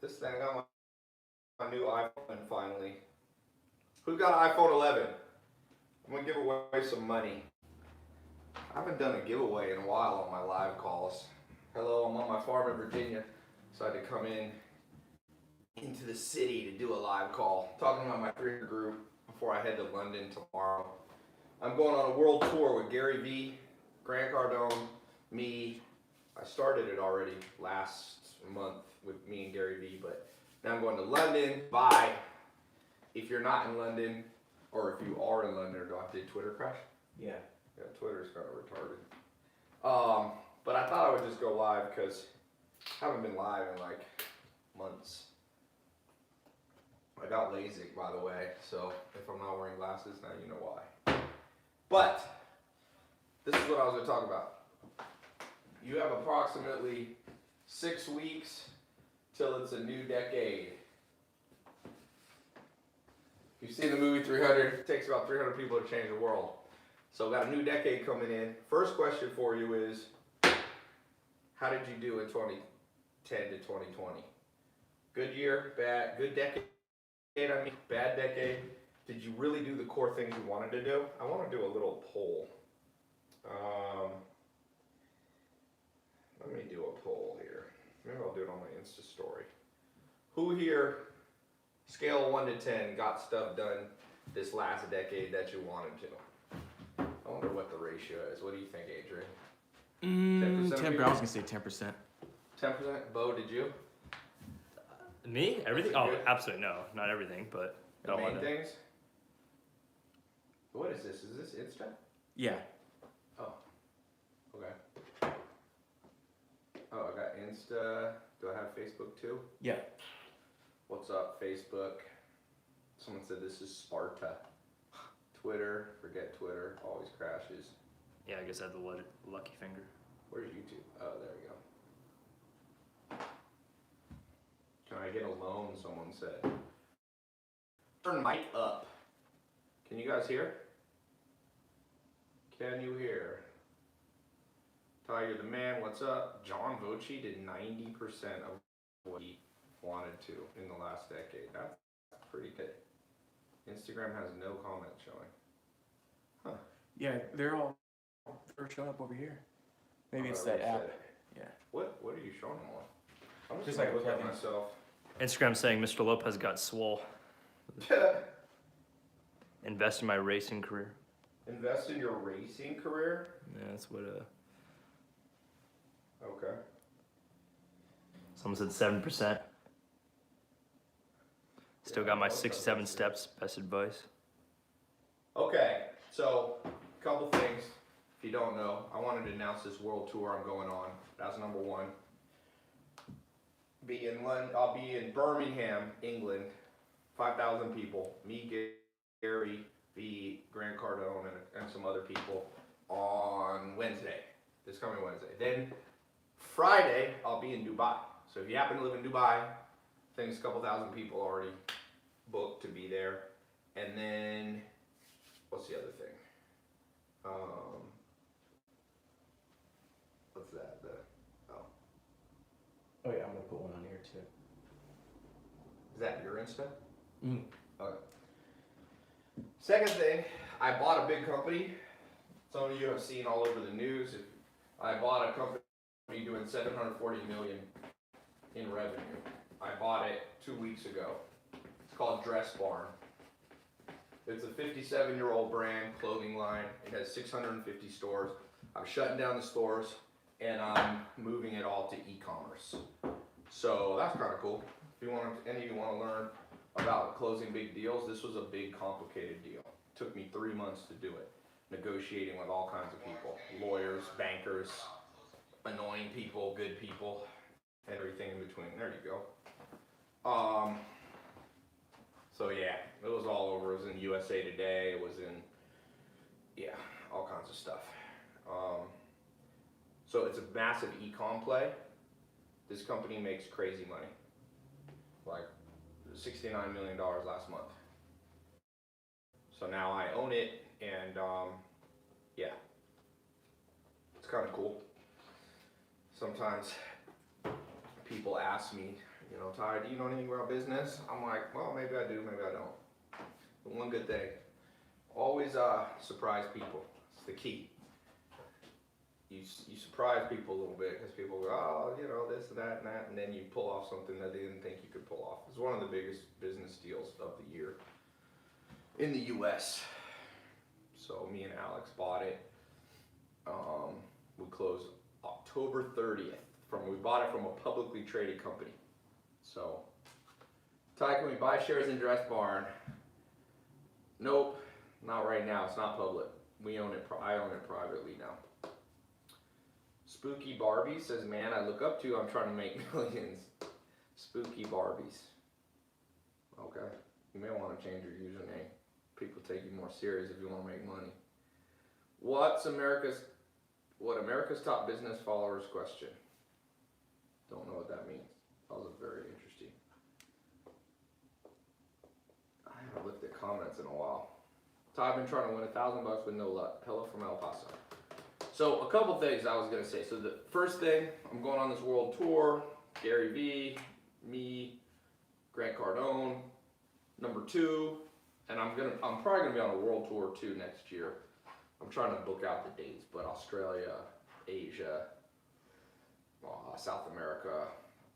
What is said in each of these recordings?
This thing, I got my new iPhone finally. Who's got an iPhone 11? I'm gonna give away some money. I haven't done a giveaway in a while on my live calls. Hello, I'm on my farm in Virginia, so I had to come into the city to do a live call, talking about my 300 group before I head to London tomorrow. I'm going on a world tour with Gary Vee, Grant Cardone, me. I started it already last month with me and Gary Vee, but now I'm going to London. Bye. If you're not in London, or if you are in London, did Twitter crash? Yeah. Yeah, Twitter's kind of retarded. But I thought I would just go live because I haven't been live in like months. I got LASIK, by the way, so if I'm not wearing glasses, now you know why. But this is what I was going to talk about. You have approximately 6 weeks till it's a new decade. You've seen the movie 300. It takes about 300 people to change the world. So we got a new decade coming in. First question for you is, how did you do in 2010 to 2020? Good year, bad, good decade, I mean, bad decade. Did you really do the core things you wanted to do? I want to do a little poll. Let me do a poll here. Maybe I'll do it on my Insta story. Who here, scale of 1 to 10, got stuff done this last decade that you wanted to? I wonder what the ratio is. What do you think, Adrian? 10%. I was gonna say 10%. 10%? Bo, did you? Me? Everything? That's Oh, good. absolutely no. Not everything, but The main things? What is this? Is this Insta? Yeah. Oh. Okay. Oh, I got Insta. Do I have Facebook too? Yeah. What's up, Facebook? Someone said this is Sparta. Twitter, forget Twitter, always crashes. Yeah, I guess I had the lucky finger. Where's YouTube? Oh, there we go. Can I get a loan, someone said. Turn mic up. Can you guys hear? Can you hear? Tiger the man, what's up? John Voci did 90% of what he wanted to in the last decade. That's pretty good. Instagram has no comments showing. Huh. Yeah, they're showing up over here. Maybe it's I that reset app. it. Yeah. What are you showing them on? I'm Just gonna like look at plugins. myself. Instagram saying Mr. Lopez got swole. Invest in my racing career. Invest in your racing career? Yeah, that's what Okay. someone said 7%. Still got my 67 steps, best advice. Okay, so a couple things. If you don't know, I wanted to announce this world tour I'm going on. That's number one. I'll be in Birmingham, England. 5,000 people. Me, Gary, V, Grant Cardone, and some other people on Wednesday. This coming Wednesday. Then Friday, I'll be in Dubai. So if you happen to live in Dubai, I think it's a couple thousand people already booked to be there. And then, what's the other thing? What's that? Oh yeah, I'm gonna put one on here too. Is that your Insta? Mm. Okay. Second thing, I bought a big company. Some of you have seen all over the news. I bought a company doing 740 million in revenue. I bought it 2 weeks ago. It's called Dress Barn. It's a 57-year-old brand, clothing line. It has 650 stores. I'm shutting down the stores and I'm moving it all to e-commerce. So that's kind of cool. If you want to, any of you want to learn about closing big deals, this was a big, complicated deal. It took me 3 months to do it, negotiating with all kinds of people, lawyers, bankers, annoying people, good people, everything in between. There you go. So yeah, it was all over. It was in USA Today. It was in, yeah, all kinds of stuff. So it's a massive e-com play. This company makes crazy money, like $69 million last month. So now I own it, and yeah, it's kind of cool. Sometimes people ask me, You know, Ty, do you know anything about business? I'm like, well, maybe I do, maybe I don't. But one good thing, always surprise people. It's the key. You surprise people a little bit because people go, oh, you know, this and that, and then you pull off something that they didn't think you could pull off. It's one of the biggest business deals of the year in the U.S. So me and Alex bought it. We closed October 30th. We bought it from a publicly traded company. So, Ty, can we buy shares in Dress Barn? Nope, not right now. It's not public. We own it. I own it privately now. Spooky Barbie says, man, I look up to you. I'm trying to make millions. Spooky Barbies. Okay. You may want to change your username. People take you more serious if you want to make money. What America's top business followers question? Don't know what that means. That was very interesting. I haven't looked at comments in a while. So I've been trying to win $1,000 with no luck. Hello from El Paso. So a couple things I was gonna say. So the first thing, I'm going on this world tour. Gary Vee, me, Grant Cardone. Number 2, and I'm probably gonna be on a world tour too next year. I'm trying to book out the dates, but Australia, Asia, South America.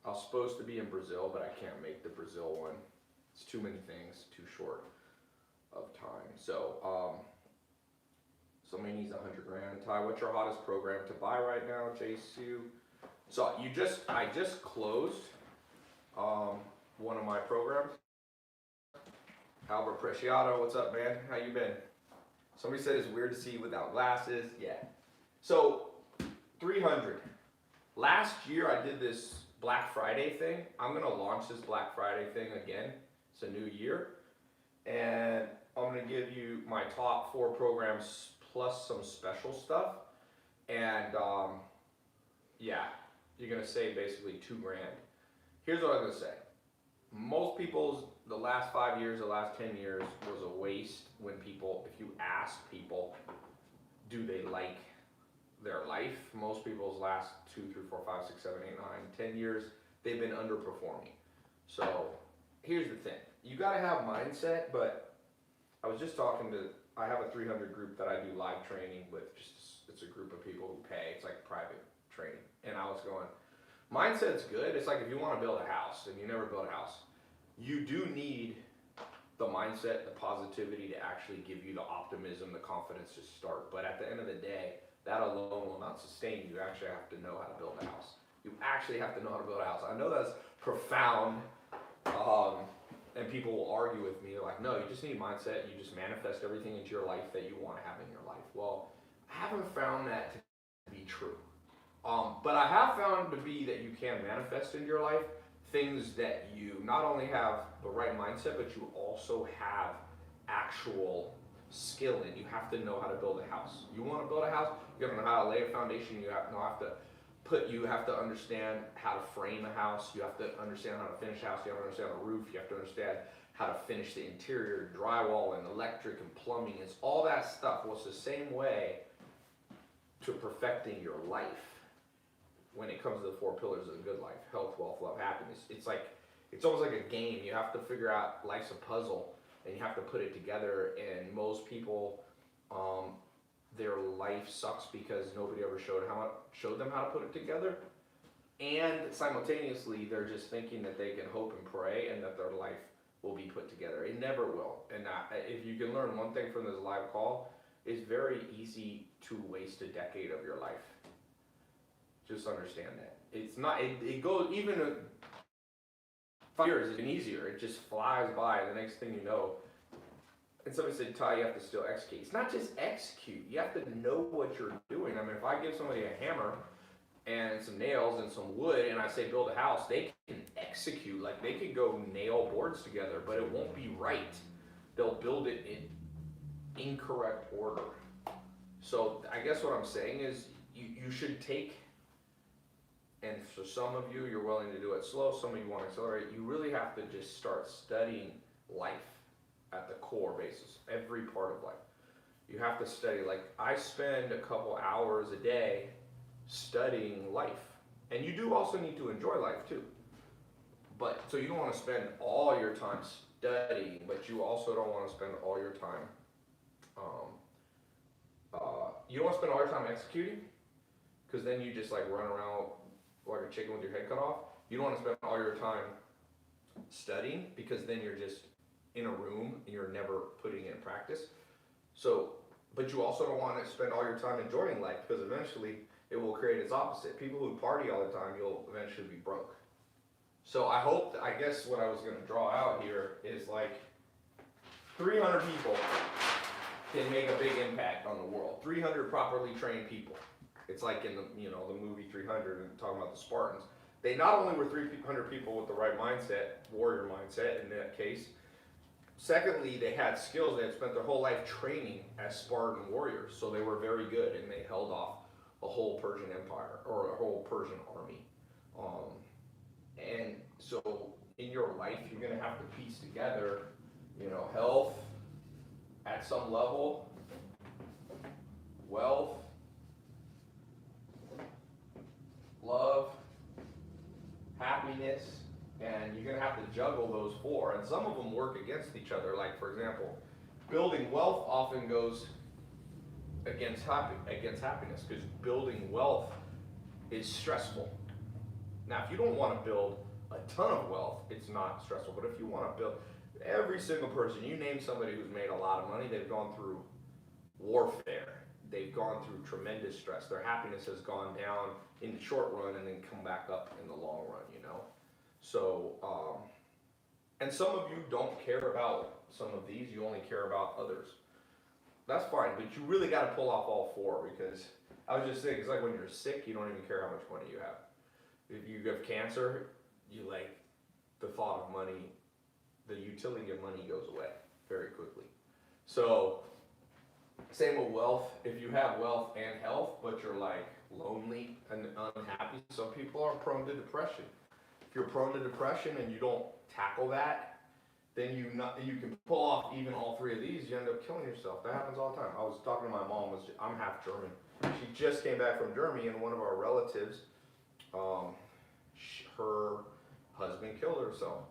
I was supposed to be in Brazil, but I can't make the Brazil one. It's too many things, too short of time. So, somebody needs $100,000. Ty, what's your hottest program to buy right now? JSU. So I just closed one of my programs. Albert Preciado, what's up, man? How you been? Somebody said it's weird to see you without glasses. Yeah. So 300. Last year I did this Black Friday thing. I'm gonna launch this Black Friday thing again. It's a new year, and I'm gonna give you my top 4 programs plus some special stuff. And yeah, you're gonna save basically $2,000. Here's what I'm gonna say. Most people's, the last 5 years, the last 10 years was a waste when people, if you ask people, do they like their life? Most people's last 2, 3, 4, 5, 6, 7, 8, 9, 10 years, they've been underperforming. So here's the thing. You gotta have mindset, but I was just talking to, I have a 300 group that I do live training with. It's a group of people who pay. It's like private training. And I was going, mindset's good. It's like if you want to build a house and you never built a house, you do need the mindset, the positivity to actually give you the optimism, the confidence to start. But at the end of the day, that alone will not sustain you. You actually have to know how to build a house. You actually have to know how to build a house. I know that's profound, and people will argue with me. They're like, no, you just need mindset. You just manifest everything into your life that you want to have in your life. Well, I haven't found that to be true. But I have found to be that you can manifest into your life things that you not only have the right mindset, but you also have actual skill in. You have to know how to build a house. You want to build a house, you have to know how to lay a foundation. You have to understand how to frame a house. You have to understand how to finish a house. You have to understand the roof. You have to understand how to finish the interior, drywall and electric and plumbing. It's all that stuff. Well, it's the same way to perfecting your life. When it comes to the 4 pillars of a good life: health, wealth, love, happiness. It's almost like a game. You have to figure out, life's a puzzle, and you have to put it together. And most people, their life sucks because nobody ever showed them how to put it together. And simultaneously, they're just thinking that they can hope and pray and that their life will be put together. It never will. And if you can learn one thing from this live call, it's very easy to waste a decade of your life. Just understand that. It's not, it goes, even 5 years is even easier. It just flies by. The next thing you know, and somebody said, Ty, you have to still execute. It's not just execute. You have to know what you're doing. I mean, if I give somebody a hammer and some nails and some wood and I say build a house, they can execute. Like, they could go nail boards together, but it won't be right. They'll build it in incorrect order. So I guess what I'm saying is you should take. And for some of you, you're willing to do it slow. Some of you want to accelerate. You really have to just start studying life at the core basis, every part of life. You have to study. Like, I spend a couple hours a day studying life. And you do also need to enjoy life too. but, so you don't wanna spend all your time studying, but you also don't wanna spend all your time, you don't wanna spend all your time executing, cause then you just like run around like a chicken with your head cut off. You don't wanna spend all your time studying, because then you're just in a room and you're never putting it in practice. So, but you also don't wanna spend all your time enjoying life, because eventually it will create its opposite. People who party all the time, you'll eventually be broke. So I guess what I was gonna draw out here is like 300 people can make a big impact on the world. 300 properly trained people. It's like in the, the movie 300 and talking about the Spartans. They not only were 300 people with the right mindset, warrior mindset in that case, secondly, they had skills. They had spent their whole life training as Spartan warriors, so they were very good, and they held off a whole Persian empire, or a whole Persian army. And so in your life, you're gonna have to piece together, health at some level, wealth, love, happiness, and you're gonna have to juggle those four, and some of them work against each other. Like, for example, building wealth often goes against happiness, because building wealth is stressful. Now, if you don't want to build a ton of wealth, it's not stressful. But if you want to build, every single person, you name somebody who's made a lot of money, they've gone through warfare. They've gone through tremendous stress. Their happiness has gone down in the short run and then come back up in the long run, So, and some of you don't care about some of these, you only care about others. That's fine, but you really got to pull off all four, because I was just saying, it's like when you're sick, you don't even care how much money you have. If you have cancer, you like the thought of money, the utility of money goes away very quickly. So, same with wealth. If you have wealth and health, but you're like lonely and unhappy, some people are prone to depression. If you're prone to depression and you don't tackle that, then you can pull off even all three of these, you end up killing yourself. That happens all the time. I was talking to my mom, I'm half German. She just came back from Germany, and one of our relatives, her husband killed herself.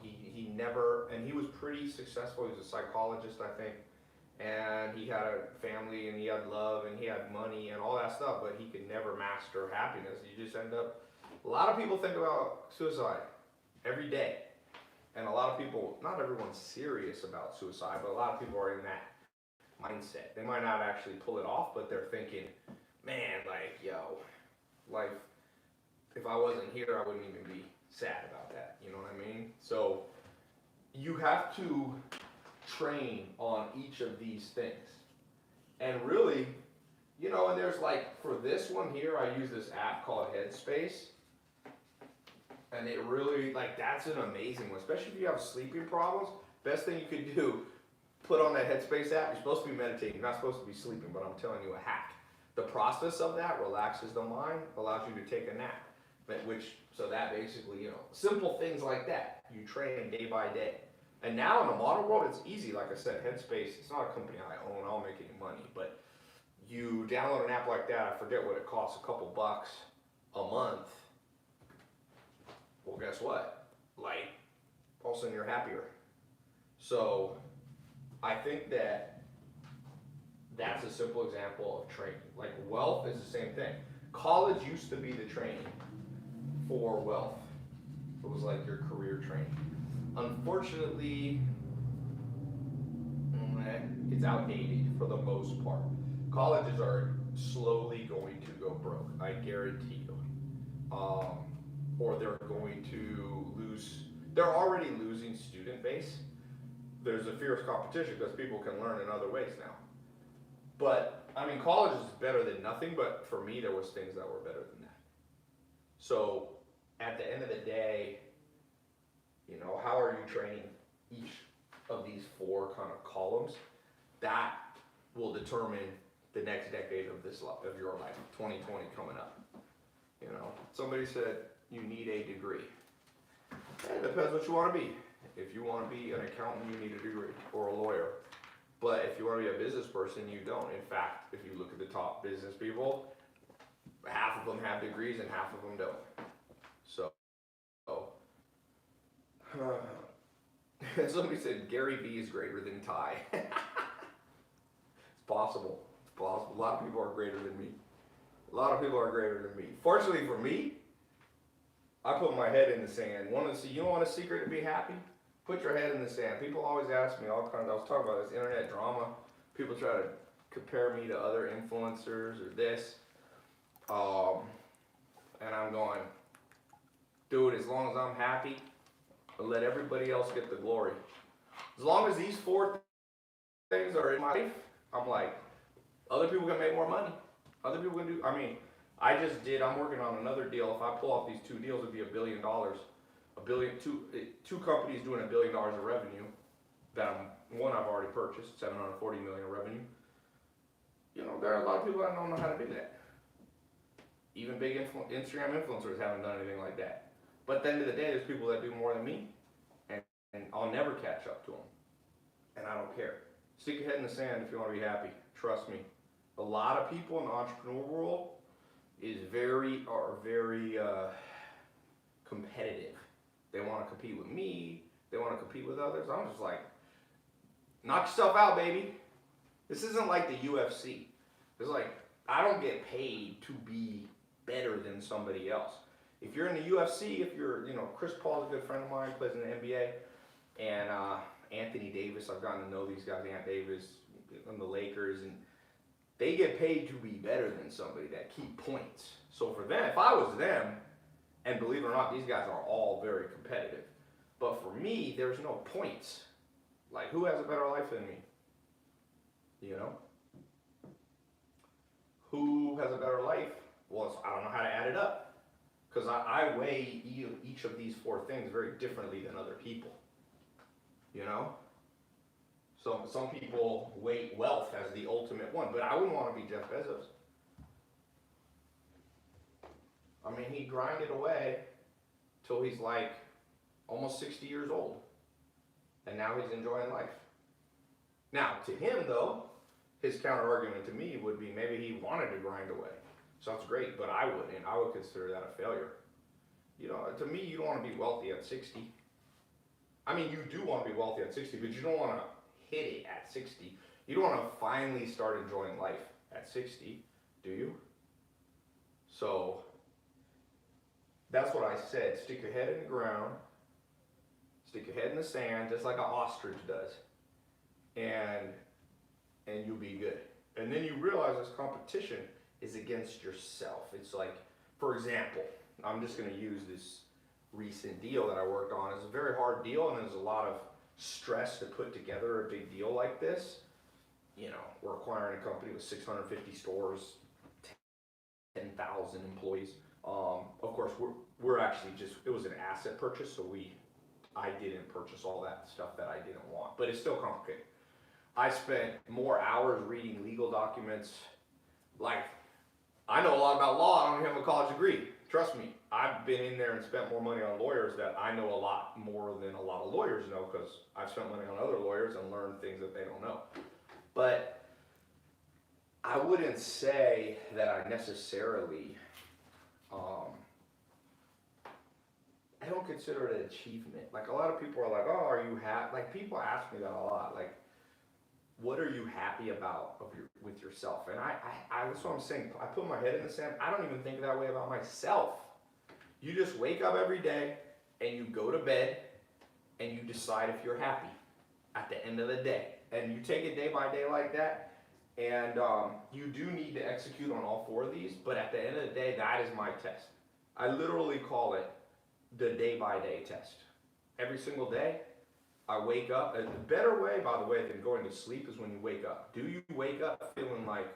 He never, and he was pretty successful. He was a psychologist, I think, and he had a family, and he had love, and he had money, and all that stuff, but he could never master happiness. You just end up, a lot of people think about suicide every day. And a lot of people, not everyone's serious about suicide, but a lot of people are in that mindset. They might not actually pull it off, but they're thinking, man, like, life, if I wasn't here, I wouldn't even be sad about that. You know what I mean? So you have to train on each of these things. And really, and there's like, for this one here, I use this app called Headspace. And it really, that's an amazing one, especially if you have sleeping problems. Best thing you could do, put on that Headspace app. You're supposed to be meditating, you're not supposed to be sleeping, but I'm telling you a hack. The process of that relaxes the mind, allows you to take a nap. So that basically, simple things like that, you train day by day. And now in the modern world, it's easy. Like I said, Headspace, it's not a company I own, I don't make any money, but you download an app like that, I forget what it costs, a couple bucks a month. Well, guess what? All of a sudden you're happier. So, I think that's a simple example of training. Like, wealth is the same thing. College used to be the training for wealth. It was like your career training. Unfortunately, it's outdated for the most part. Colleges are slowly going to go broke, I guarantee you. Or they're going to lose, they're already losing student base. There's a fierce competition because people can learn in other ways now. But, college is better than nothing, but for me, there was things that were better than that. So, at the end of the day, how are you training each of these four kind of columns? That will determine the next decade of your life, 2020 coming up. Somebody said, you need a degree. It depends what you want to be. If you want to be an accountant, you need a degree, or a lawyer. But if you want to be a business person, you don't. In fact, if you look at the top business people, half of them have degrees and half of them don't. So Somebody said Gary Vee is greater than Ty. It's possible. It's possible. A lot of people are greater than me. A lot of people are greater than me. Fortunately for me, I put my head in the sand. You don't want a secret to be happy? Put your head in the sand. People always ask me all kinds. I was talking about this internet drama. People try to compare me to other influencers or this. And I'm going, dude, as long as I'm happy, I'll let everybody else get the glory. As long as these 4 things are in my life, I'm like, other people can make more money. Other people can do, I'm working on another deal. If I pull off these 2 deals, it'd be $1 billion. Two companies doing $1 billion of revenue. One I've already purchased, $740 million of revenue. You know, there are a lot of people that don't know how to do that. Even big Instagram influencers haven't done anything like that. But at the end of the day, there's people that do more than me, and I'll never catch up to them. And I don't care. Stick your head in the sand if you want to be happy. Trust me. A lot of people in the entrepreneur world are very competitive. They want to compete with me. They want to compete with others. I'm just like, knock yourself out, baby. This isn't like the UFC. It's like, I don't get paid to be better than somebody else. If you're in the UFC, Chris Paul's a good friend of mine, plays in the NBA, and Anthony Davis, I've gotten to know these guys, Ant Davis, on the Lakers, and they get paid to be better than somebody that keep points. So for them, if I was them, and believe it or not, these guys are all very competitive. But for me, there's no points. Like, who has a better life than me? You know? Who has a better life? Well, I don't know how to add it up. Because I weigh each of these 4 things very differently than other people. You know? So some people weight wealth as the ultimate one, but I wouldn't want to be Jeff Bezos. I mean, he grinded away till he's like almost 60 years old. And now he's enjoying life. Now, to him though, his counter argument to me would be maybe he wanted to grind away. So that's great, but I wouldn't. I would consider that a failure. You know, to me, you don't want to be wealthy at 60. I mean, you do want to be wealthy at 60, but you don't want to hit it at 60. You don't want to finally start enjoying life at 60, do you? So, that's what I said. Stick your head in the ground. Stick your head in the sand, just like an ostrich does. And you'll be good. And then you realize this competition is against yourself. It's like, for example, I'm just going to use this recent deal that I worked on. It's a very hard deal, and there's a lot of stress to put together a big deal like this. You know, we're acquiring a company with 650 stores, 10,000 employees. Of course, we're actually it was an asset purchase, so I didn't purchase all that stuff that I didn't want, but it's still complicated. I spent more hours reading legal documents. Like, I know a lot about law. I don't even have a college degree. Trust me, I've been in there and spent more money on lawyers that I know a lot more than a lot of lawyers know, because I've spent money on other lawyers and learned things that they don't know. But I wouldn't say that I necessarily, I don't consider it an achievement. Like, a lot of people are like, oh, are you happy? Like, people ask me that a lot. Like, what are you happy about with yourself? And that's what I'm saying. I put my head in the sand. I don't even think that way about myself. You just wake up every day and you go to bed and you decide if you're happy at the end of the day. And you take it day by day like that. And you do need to execute on all 4 of these. But at the end of the day, that is my test. I literally call it the day by day test. Every single day, I wake up. A better way, by the way, than going to sleep is when you wake up. Do you wake up feeling like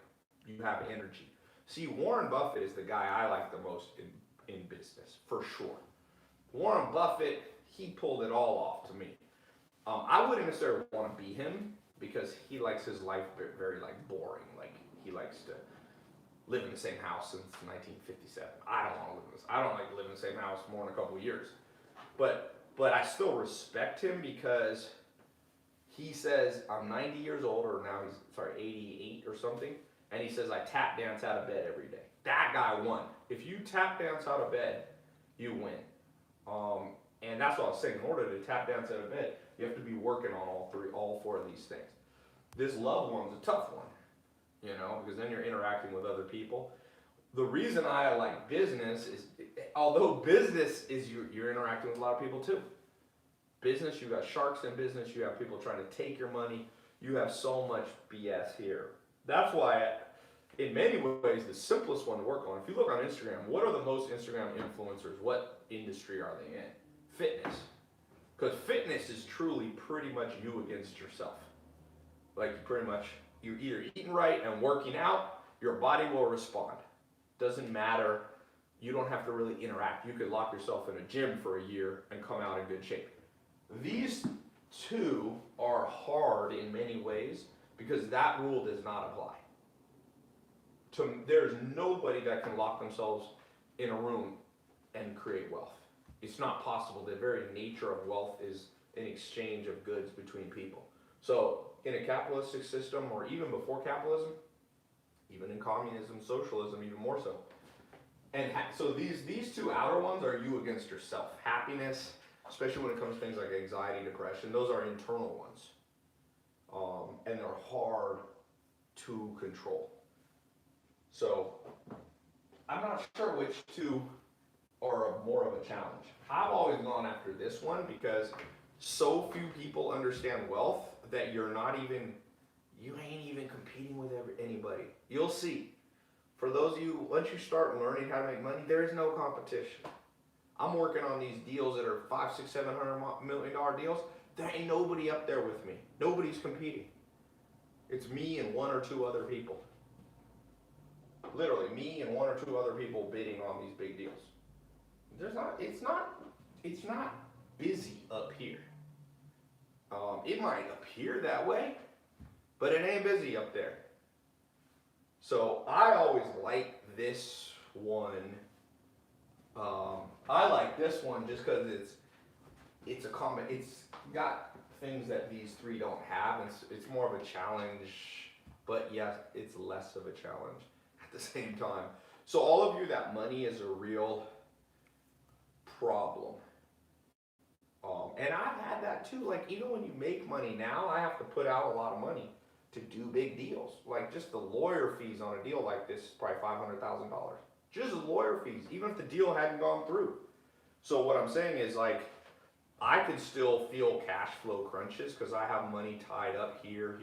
you have energy? See, Warren Buffett is the guy I like the most in business, for sure. Warren Buffett, he pulled it all off to me. I wouldn't necessarily want to be him, because he likes his life very like boring. Like, he likes to live in the same house since 1957. I don't want to live in this. I don't like to live in the same house more than a couple of years. But I still respect him, because he says, I'm 90 years old, or now he's, 88 or something, and he says, I tap dance out of bed every day. That guy won. If you tap dance out of bed, you win. And And that's what I was saying, in order to tap dance out of bed, you have to be working on all four of these things. This loved one's a tough one, you know, because then you're interacting with other people. The reason I like business is, although business is you're interacting with a lot of people too. Business, you got sharks in business, you have people trying to take your money, you have so much BS here. That's why, in many ways, the simplest one to work on, if you look on Instagram, what are the most Instagram influencers? What industry are they in? Fitness. Because fitness is truly pretty much you against yourself. Like pretty much, you're either eating right and working out, your body will respond. Doesn't matter, you don't have to really interact. You could lock yourself in a gym for a year and come out in good shape. These two are hard in many ways because that rule does not apply. There's nobody that can lock themselves in a room and create wealth. It's not possible. The very nature of wealth is an exchange of goods between people. So in a capitalistic system, or even before capitalism, even in communism, socialism, even more so. And so these two outer ones are you against yourself. Happiness, especially when it comes to things like anxiety, depression, those are internal ones. And they're hard to control. So I'm not sure which two are more of a challenge. I've always gone after this one because so few people understand wealth that you ain't even competing with anybody. You'll see. For those of you, once you start learning how to make money, there is no competition. I'm working on these deals that are $500, $600, $700 million deals. There ain't nobody up there with me. Nobody's competing. It's me and one or two other people. Literally, me and one or two other people bidding on these big deals. It's not busy up here. It might appear that way, but it ain't busy up there. So I always like this one. I like this one just because it's got things that these three don't have, and it's more of a challenge, but yes, it's less of a challenge at the same time. So all of you, that money is a real problem. And I've had that too. Like even when you make money now, I have to put out a lot of money to do big deals. Like just the lawyer fees on a deal like this is probably $500,000. Just the lawyer fees, even if the deal hadn't gone through. So what I'm saying is like, I could still feel cash flow crunches because I have money tied up here,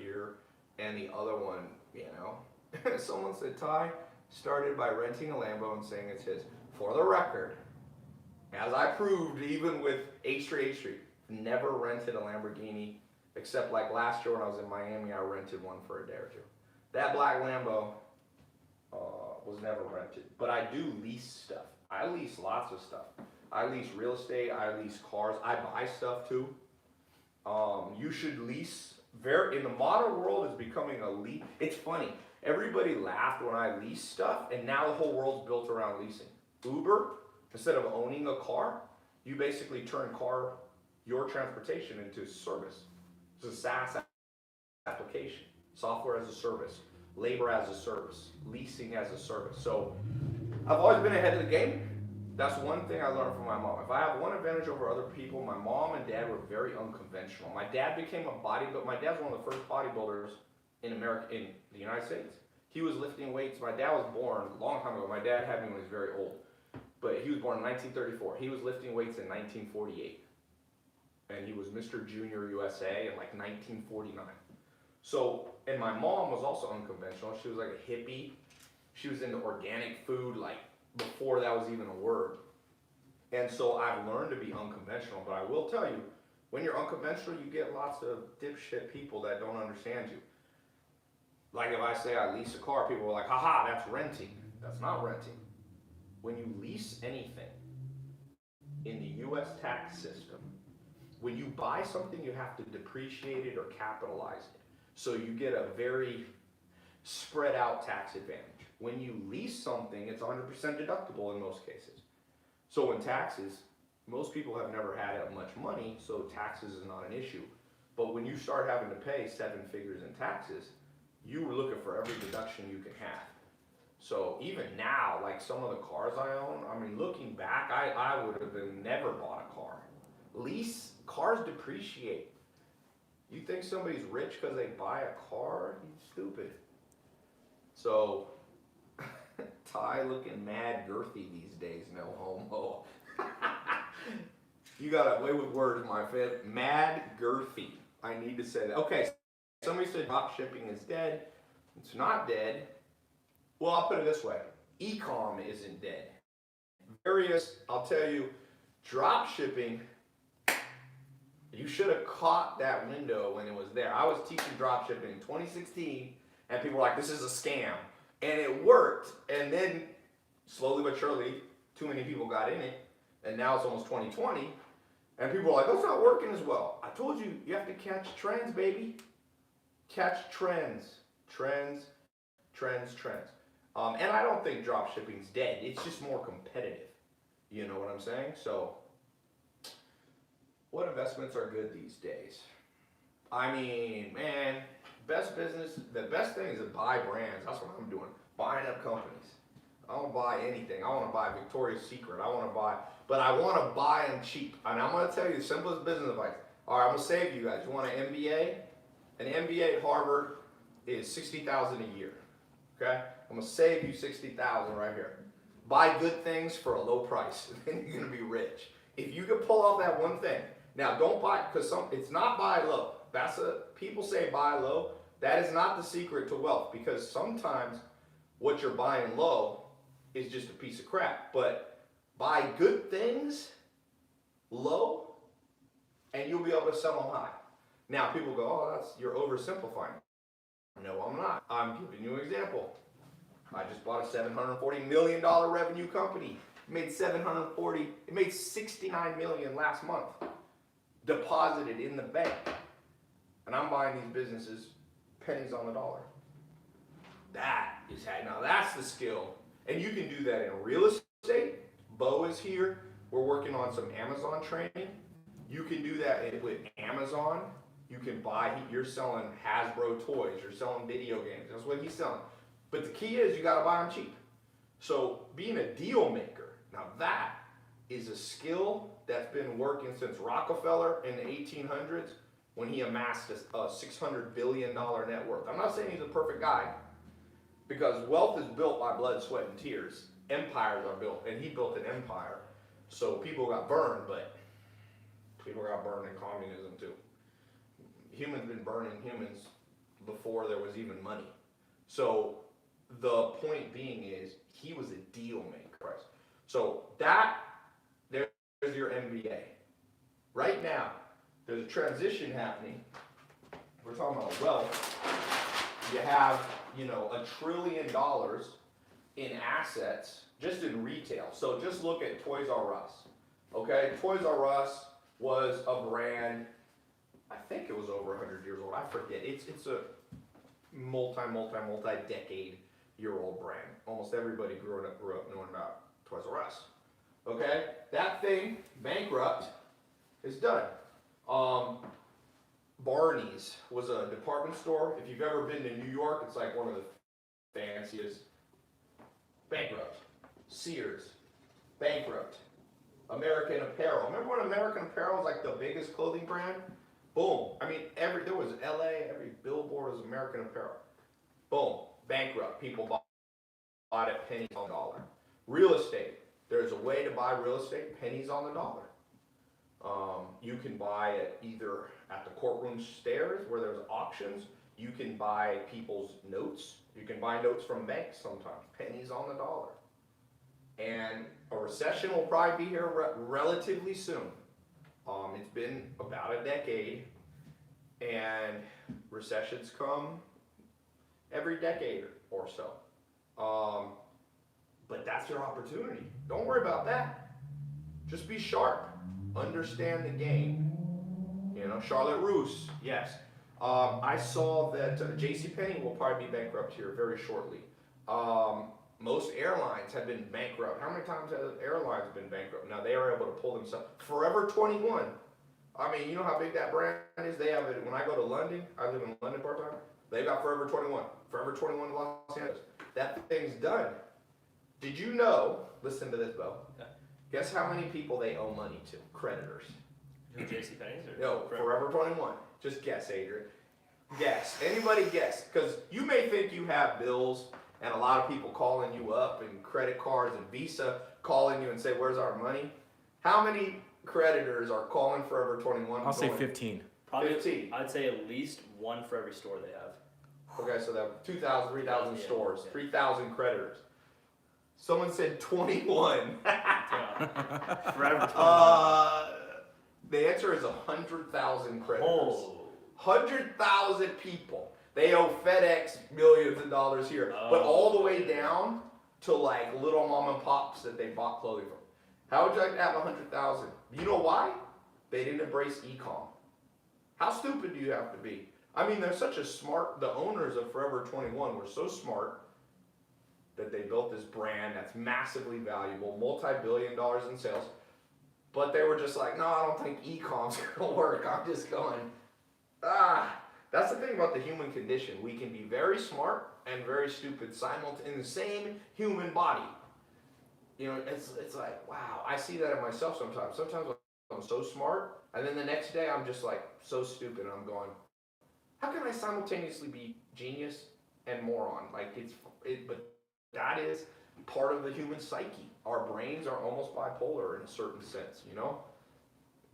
and the other one, you know. Someone said Ty started by renting a Lambo and saying it's his. For the record, as I proved even with H Street, never rented a Lamborghini, except like last year when I was in Miami, I rented one for a day or two. That black Lambo was never rented, but I do lease stuff. I lease lots of stuff. I lease real estate, I lease cars, I buy stuff too. You should lease, in the modern world it's becoming a lease. It's funny, everybody laughed when I leased stuff, and now the whole world's built around leasing. Uber, instead of owning a car, you basically turn your transportation into service. It's a SaaS application, software as a service, labor as a service, leasing as a service. So I've always been ahead of the game. That's one thing I learned from my mom. If I have one advantage over other people, my mom and dad were very unconventional. My dad became a bodybuilder. My dad's one of the first bodybuilders in America, in the United States. He was lifting weights. My dad was born a long time ago. My dad had me when he was very old. But he was born in 1934. He was lifting weights in 1948. And he was Mr. Junior USA in like 1949. So, and my mom was also unconventional. She was like a hippie. She was into organic food like before that was even a word. And so I've learned to be unconventional, but I will tell you, when you're unconventional, you get lots of dipshit people that don't understand you. Like if I say I lease a car, people are like, haha, that's renting. That's not renting. When you lease anything in the US tax system, when you buy something, you have to depreciate it or capitalize it. So you get a very spread out tax advantage. When you lease something, it's 100% deductible in most cases. So in taxes, most people have never had that much money, so taxes is not an issue. But when you start having to pay 7 figures in taxes, you were looking for every deduction you can have. So even now, like some of the cars I own, I mean, looking back, I would have never bought a car. appreciate. You think somebody's rich because they buy a car? You stupid. So, Ty looking mad girthy these days, no homo. You got a way with words, my friend. Mad girthy. I need to say that. Okay, somebody said drop shipping is dead. It's not dead. Well, I'll put it this way. E-com isn't dead. I'll tell you, drop shipping, you should have caught that window when it was there. I was teaching drop shipping in 2016, and people were like, this is a scam. And it worked, and then slowly but surely, too many people got in it, and now it's almost 2020, and people are like, that's not working as well. I told you, you have to catch trends, baby. Catch trends. Trends. And I don't think drop shipping's dead. It's just more competitive. You know what I'm saying? So, what investments are good these days? I mean, man, the best thing is to buy brands. That's what I'm doing. Buying up companies. I don't buy anything. I want to buy Victoria's Secret. I want to buy them cheap. And I'm going to tell you the simplest business advice. All right, I'm going to save you guys. You want an MBA? An MBA at Harvard is $60,000 a year. Okay? I'm going to save you $60,000 right here. Buy good things for a low price, and then you're going to be rich. If you can pull off that one thing. Now, don't buy, because it's not buy low. People say buy low. That is not the secret to wealth, because sometimes what you're buying low is just a piece of crap. But buy good things low, and you'll be able to sell them high. Now, people go, oh, you're oversimplifying. No, I'm not. I'm giving you an example. I just bought a $740 million revenue company. It made $69 million last month, deposited in the bank. And I'm buying these businesses pennies on the dollar. Now that's the skill. And you can do that in real estate. Bo is here. We're working on some Amazon training. You can do that with Amazon. You can you're selling Hasbro toys, you're selling video games. That's what he's selling. But the key is you gotta buy them cheap. So being a deal maker, now that is a skill that's been working since Rockefeller in the 1800s when he amassed a $600 billion net worth. I'm not saying he's a perfect guy, because wealth is built by blood, sweat, and tears. Empires are built, and he built an empire. So people got burned, but people got burned in communism too. Humans been burning humans before there was even money. So the point being is he was a deal maker. So there's your MBA. Right now, there's a transition happening. We're talking about wealth. You have, $1 trillion in assets just in retail. So just look at Toys R Us. Okay, Toys R Us was a brand. I think it was over 100 years old. I forget. It's a multi-decade year old brand. Almost everybody grew up knowing about Toys R Us. Okay, that thing bankrupt is done. Barney's was a department store. If you've ever been to New York, it's like one of the fanciest. Bankrupt. Sears, bankrupt. American Apparel. Remember when American Apparel was like the biggest clothing brand? Boom. I mean, there was LA, every billboard was American Apparel. Boom. Bankrupt. People bought it pennies on the dollar. Real estate. There's a way to buy real estate pennies on the dollar. You can buy it either at the courtroom stairs where there's auctions. You can buy people's notes. You can buy notes from banks sometimes. Pennies on the dollar. And a recession will probably be here relatively soon. It's been about a decade, and recessions come every decade or so. But that's your opportunity. Don't worry about that. Just be sharp. Understand the game. Charlotte Russe, yes. I saw that JCPenney will probably be bankrupt here very shortly. Most airlines have been bankrupt. How many times have airlines been bankrupt? Now they are able to pull themselves. Forever 21. I mean, you know how big that brand is? They have it. When I go to London, I live in London part-time. They got Forever 21. Forever 21 in Los Angeles. That thing's done. Did you know, listen to this, Bo. Yeah. Guess how many people they owe money to? Creditors. JCPenney's or No, Forever 21. Just guess, Adrian. Guess. Anybody guess? Because you may think you have bills and a lot of people calling you up and credit cards and Visa calling you and say, where's our money? How many creditors are calling Forever 21? I'll say going, 15. Probably, 15. I'd say at least one for every store they have. Okay, so that 2,000, 3,000 Yeah, stores, yeah. 3,000 creditors. Someone said 21. Forever. The answer is 100,000 creditors. Oh. 100,000 people. They owe FedEx millions of dollars here, but all the way down to like little mom and pops that they bought clothing from. How would you like to have 100,000? You know why? They didn't embrace e-com. How stupid do you have to be? I mean, they're such a smart, the owners of Forever 21 were so smart that they built this brand that's massively valuable, multi-billion dollars in sales, but they were just like, no, I don't think e-com's gonna work. I'm just going, that's the thing about the human condition. We can be very smart and very stupid in the same human body. You know, it's like, wow, I see that in myself sometimes. Sometimes I'm so smart, and then the next day I'm just like so stupid, and I'm going, how can I simultaneously be genius and moron? Like but that is part of the human psyche. Our brains are almost bipolar in a certain sense, you know?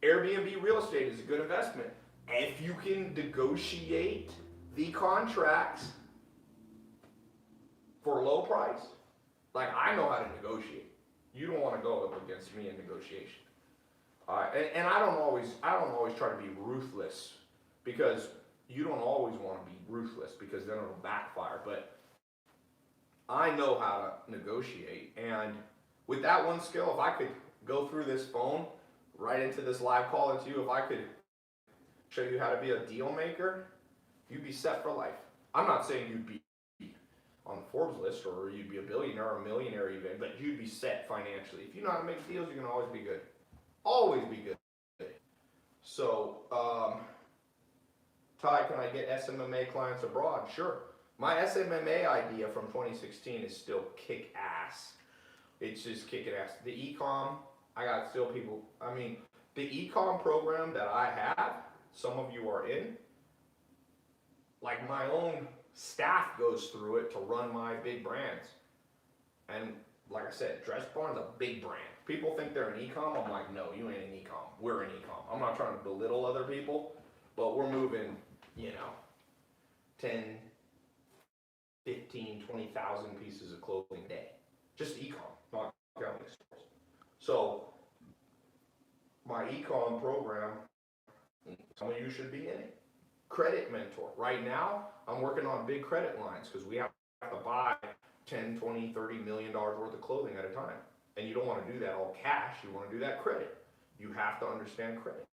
Airbnb real estate is a good investment. If you can negotiate the contracts for a low price, like I know how to negotiate. You don't want to go up against me in negotiation. And I don't always try to be ruthless, because you don't always want to be ruthless, because then it'll backfire. But I know how to negotiate, and with that one skill, if I could go through this phone right into this live call into you, if I could show you how to be a deal maker, you'd be set for life. I'm not saying you'd be on the Forbes list or you'd be a billionaire or a millionaire even, but you'd be set financially. If you know how to make deals, you can always be good. Always be good. So, Ty, can I get SMMA clients abroad? Sure. My SMMA idea from 2016 is still kick ass. It's just kicking ass. The e-com, I got still people, I mean, the e-com program that I have, some of you are in, like my own staff goes through it to run my big brands. And like I said, Dress Barn's a big brand. People think they're an e-com. I'm like, no, you ain't an e-com. We're an e-com. I'm not trying to belittle other people, but we're moving, 10, 15, 20,000 pieces of clothing a day. Just e-com, not counting stores. So my e-com program, some of you should be in it. Credit mentor. Right now, I'm working on big credit lines because we have to buy 10, 20, 30 million dollars worth of clothing at a time. And you don't want to do that all cash. You want to do that credit. You have to understand credit.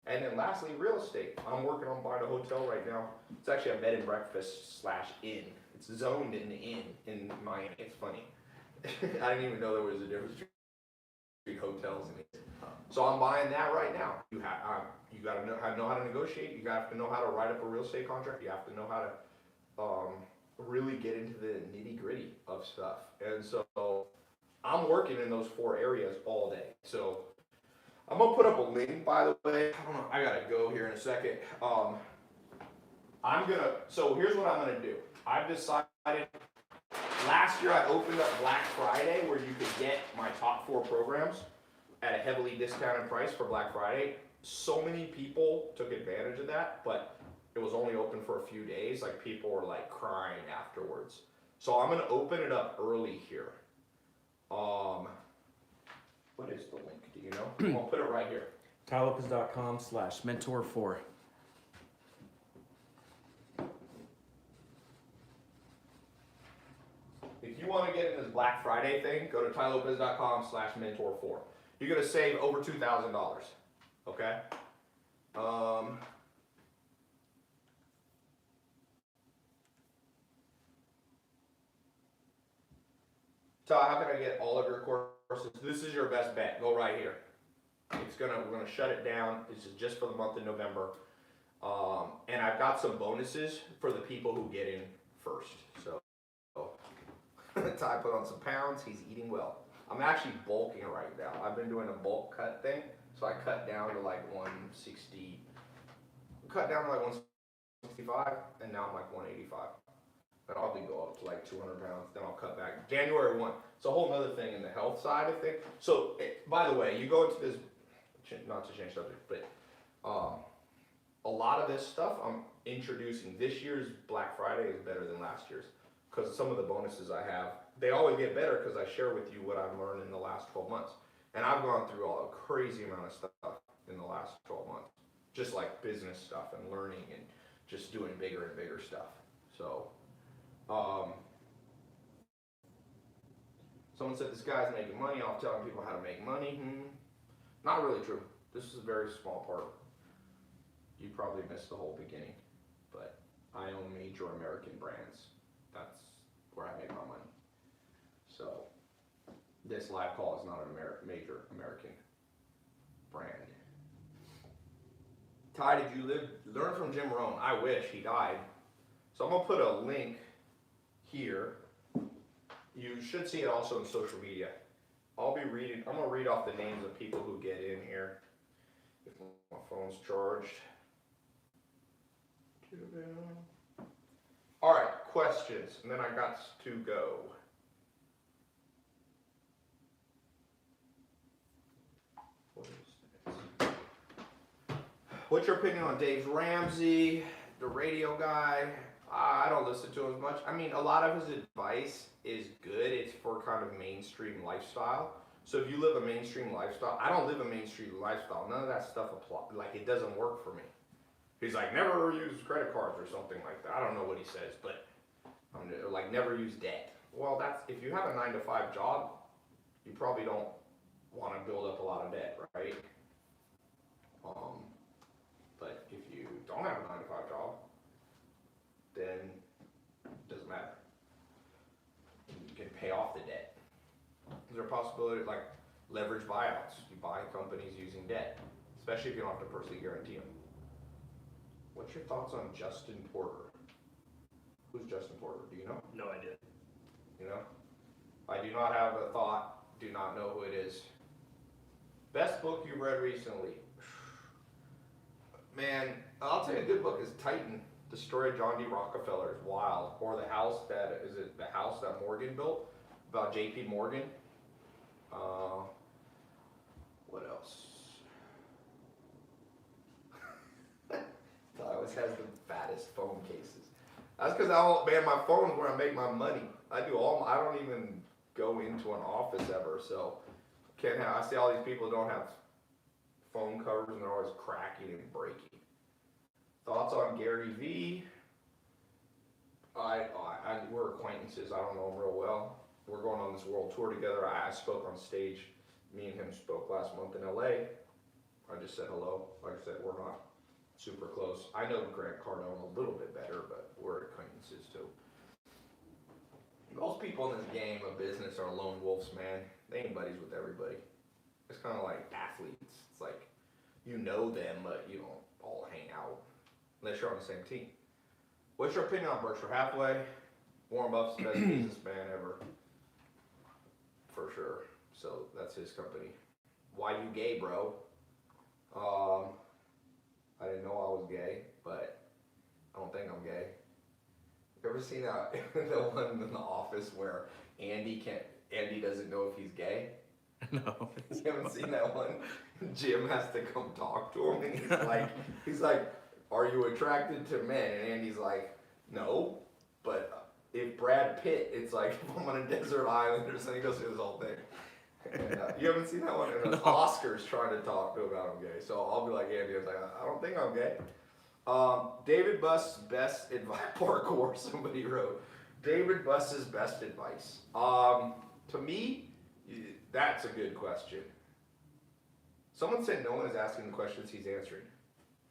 And then lastly, real estate. I'm working on buying a hotel right now. It's actually a bed and breakfast / inn. It's zoned in the inn in Miami. It's funny. I didn't even know there was a difference between hotels and inns. So I'm buying that right now. You got to know how to negotiate. You got to know how to write up a real estate contract. You have to know how to really get into the nitty gritty of stuff. And so I'm working in those 4 areas all day. So I'm gonna put up a link, by the way. I don't know, I gotta go here in a second. So here's what I'm gonna do. I've decided, last year I opened up Black Friday where you could get my top 4 programs at a heavily discounted price for Black Friday. So many people took advantage of that, but it was only open for a few days. Like, people were like crying afterwards. So I'm gonna open it up early here. What is the link? Do you know? I'll put it right here. TyLopez.com/mentor4. If you want to get in this Black Friday thing, go to tylopez.com/mentor4. You're gonna save over $2,000. Okay. Ty, how can I get all of your courses? This is your best bet. Go right here. We're gonna shut it down. This is just for the month of November. And I've got some bonuses for the people who get in first. So Ty put on some pounds. He's eating well. I'm actually bulking right now. I've been doing a bulk cut thing. So I cut down to like 160, cut down to like 165, and now I'm like 185. Then I'll probably go up to like 200 pounds, then I'll cut back. January 1. It's a whole other thing in the health side of things. So, by the way, you go into this, not to change subject, but a lot of this stuff I'm introducing. This year's Black Friday is better than last year's because some of the bonuses I have, they always get better because I share with you what I've learned in the last 12 months. And I've gone through a crazy amount of stuff in the last 12 months, just like business stuff and learning and just doing bigger and bigger stuff. So, someone said this guy's making money off telling people how to make money. Not really true. This is a very small part. You probably missed the whole beginning, but I own major American brands. That's where I make my money. So this live call is not a major American brand. Ty, did you learn from Jim Rohn? I wish, he died. So I'm gonna put a link here. You should see it also in social media. I'm gonna read off the names of people who get in here. If my phone's charged. All right, questions, and then I got to go. What is this? What's your opinion on Dave Ramsey, the radio guy? I don't listen to him as much. I mean, a lot of his advice is good. It's for kind of mainstream lifestyle. So if you live a mainstream lifestyle, I don't live a mainstream lifestyle. None of that stuff applies. Like, it doesn't work for me. He's like, never use credit cards or something like that. I don't know what he says, but like, never use debt. Well, that's, if you have a 9-to-5 job, you probably don't want to build up a lot of debt, right? But if you don't have a 9-to-5 job, then it doesn't matter. You can pay off the debt. Is there a possibility, like leverage buyouts? You buy companies using debt, especially if you don't have to personally guarantee them. What's your thoughts on Justin Porter? Who's Justin Porter? Do you know? No idea. You know? I do not have a thought. Do not know who it is. Best book you've read recently? Man, I'll tell you a good book is Titan. The story of John D. Rockefeller is wild. Or the house that Morgan built, about J.P. Morgan. What else? I always has the fattest phone cases. That's because my phone's where I make my money. I don't even go into an office ever, so I see all these people who don't have phone covers and they're always cracking and breaking. Thoughts on Gary Vee? We're acquaintances. I don't know him real well. We're going on this world tour together. I spoke on stage. Me and him spoke last month in LA. I just said hello. Like I said, we're not super close. I know Grant Cardone a little bit better, but we're acquaintances too. Most people in this game of business are lone wolves, man. They ain't buddies with everybody. It's kind of like athletes. It's like, you know them, but you don't all hang out unless you're on the same team. What's your opinion on Berkshire Hathaway? Warren Buffett's the best businessman ever. For sure. So that's his company. Why you gay, bro? I didn't know I was gay, but I don't think I'm gay. You ever seen the one in the Office where Andy doesn't know if he's gay? No. You haven't seen that one? Jim has to come talk to him, and he's like, are you attracted to men? And Andy's like, no, but if Brad Pitt, it's like, if I'm on a desert island or something, he goes through this whole thing. And, you haven't seen that one? And No. Oscar's trying to talk to him about I'm gay. So I'll be like Andy, I was like, I don't think I'm gay. David Buss's best advice, parkour, somebody wrote. David Buss's best advice. To me, that's a good question. Someone said no one is asking the questions he's answering.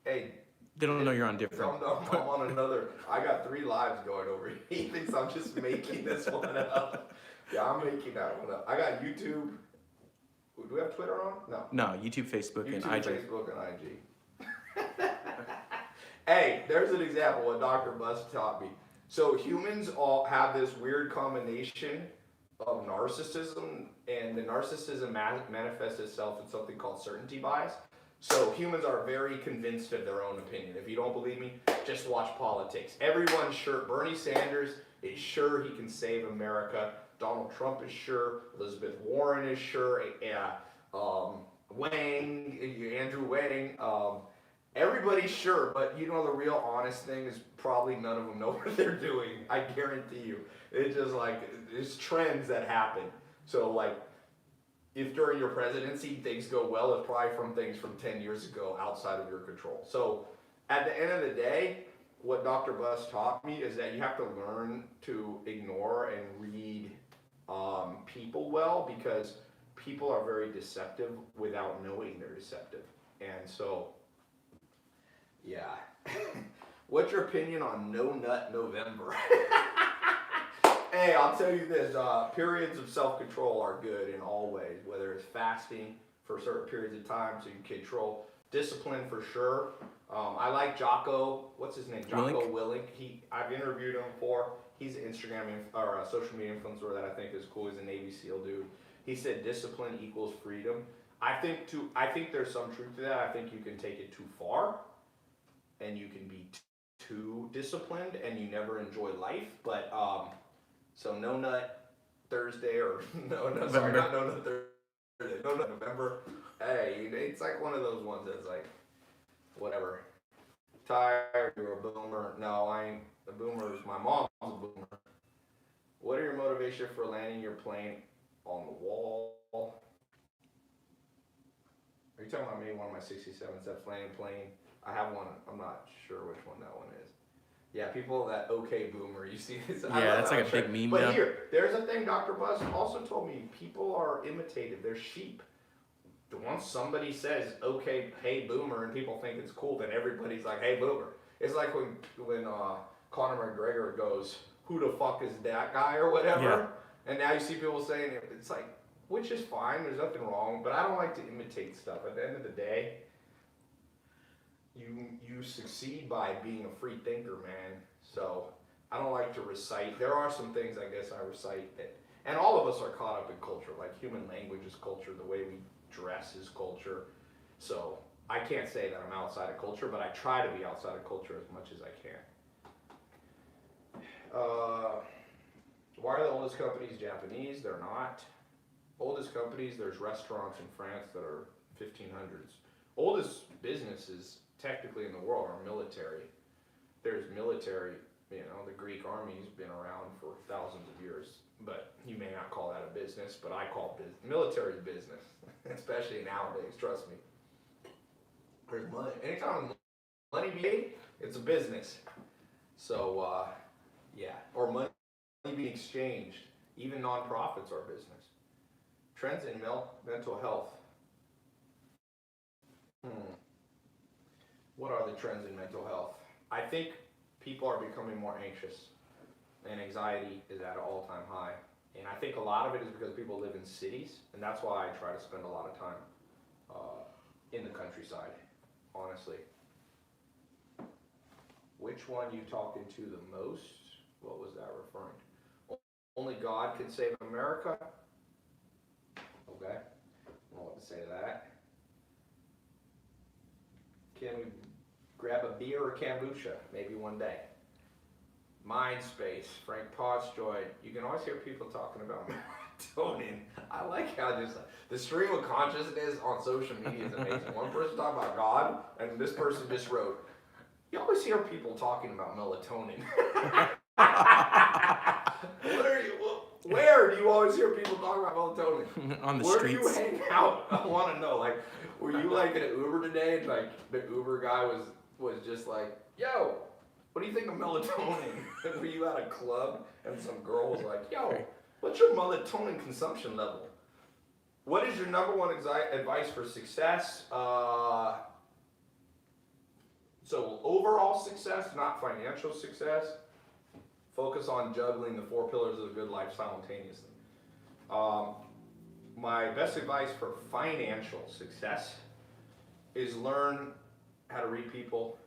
Hey, They don't know you're on different. I'm on another. I got 3 lives going over here. He thinks I'm just making this one up. Yeah, I'm making that one up. I got YouTube. Do we have Twitter on? No. No, YouTube, Facebook, and YouTube, IG. Facebook, and IG. Hey, there's an example what Dr. Buss taught me. So humans all have this weird combination of narcissism, and the narcissism manifests itself in something called certainty bias. So humans are very convinced of their own opinion. If you don't believe me, just watch politics. Everyone's sure. Bernie Sanders is sure he can save America. Donald Trump is sure. Elizabeth Warren is sure. Andrew Wang. Everybody's sure, but you know the real honest thing is probably none of them know what they're doing. I guarantee you. It's just like, it's trends that happen. So like, if during your presidency things go well, it's probably from things from 10 years ago outside of your control. So at the end of the day, what Dr. Buss taught me is that you have to learn to ignore and read people well, because people are very deceptive without knowing they're deceptive. And so, yeah. What's your opinion on No Nut November? Hey, I'll tell you this, periods of self-control are good in all ways, whether it's fasting for certain periods of time so you can control, discipline for sure. I like Jocko, what's his name? Jocko Willink. I've interviewed him before. He's an Instagram or a social media influencer that I think is cool. He's a Navy SEAL dude. He said discipline equals freedom. I think there's some truth to that. I think you can take it too far, and you can be too disciplined, and you never enjoy life. But so No Nut Thursday, or no, sorry, not No Nut Thursday, No Nut November. Hey, it's like one of those ones that's like, whatever. Tired, you're a boomer. No, I ain't a boomer. My mom's a boomer. What are your motivation for landing your plane on the wall? Are you talking about me, one of my 67 steps landing plane? I have one. I'm not sure which one that one is. Yeah, people that okay boomer, you see this? Yeah, that's like a big meme But now. here, there's a thing Dr. Buss also told me, people are imitative, they're sheep. Once somebody says, okay, hey boomer, and people think it's cool, then everybody's like, hey boomer. It's like when Conor McGregor goes, who the fuck is that guy or whatever? Yeah. And now you see people saying it, it's like, which is fine, there's nothing wrong, but I don't like to imitate stuff. At the end of the day, you succeed by being a free thinker, man. So I don't like to recite. There are some things I guess I recite that, and all of us are caught up in culture. Like human language is culture, the way we dress is culture. So I can't say that I'm outside of culture, but I try to be outside of culture as much as I can. Why are the oldest companies Japanese? They're not. Oldest companies, there's restaurants in France that are 1500s. Oldest businesses technically in the world are military. There's military, the Greek army's been around for thousands of years, but you may not call that a business, but I call military business, especially nowadays, trust me. There's money. Anytime money be made, it's a business. So, yeah, or money being exchanged. Even nonprofits are business. Trends in mental health. What are the trends in mental health? I think people are becoming more anxious, and anxiety is at an all-time high. And I think a lot of it is because people live in cities, and that's why I try to spend a lot of time in the countryside, honestly. Which one you talking to the most? What was that referring to? Only God can save America? Okay, I don't know what to say to that. Can we grab a beer or kombucha? Maybe one day. Mindspace, Frank Pottsjoy. You can always hear people talking about melatonin. I like how just the stream of consciousness on social media is amazing. One person talking about God, and this person just wrote, you always hear people talking about melatonin. Where do you always hear people talking about melatonin? On the Where streets. do you hang out? I want to know. Like, were you like in an Uber today, and like the Uber guy was just like, "Yo, what do you think of melatonin?" Were you at a club and some girl was like, "Yo, what's your melatonin consumption level? What is your number one advice for success?" So overall success, not financial success. Focus on juggling the 4 pillars of a good life simultaneously. My best advice for financial success is learn how to read people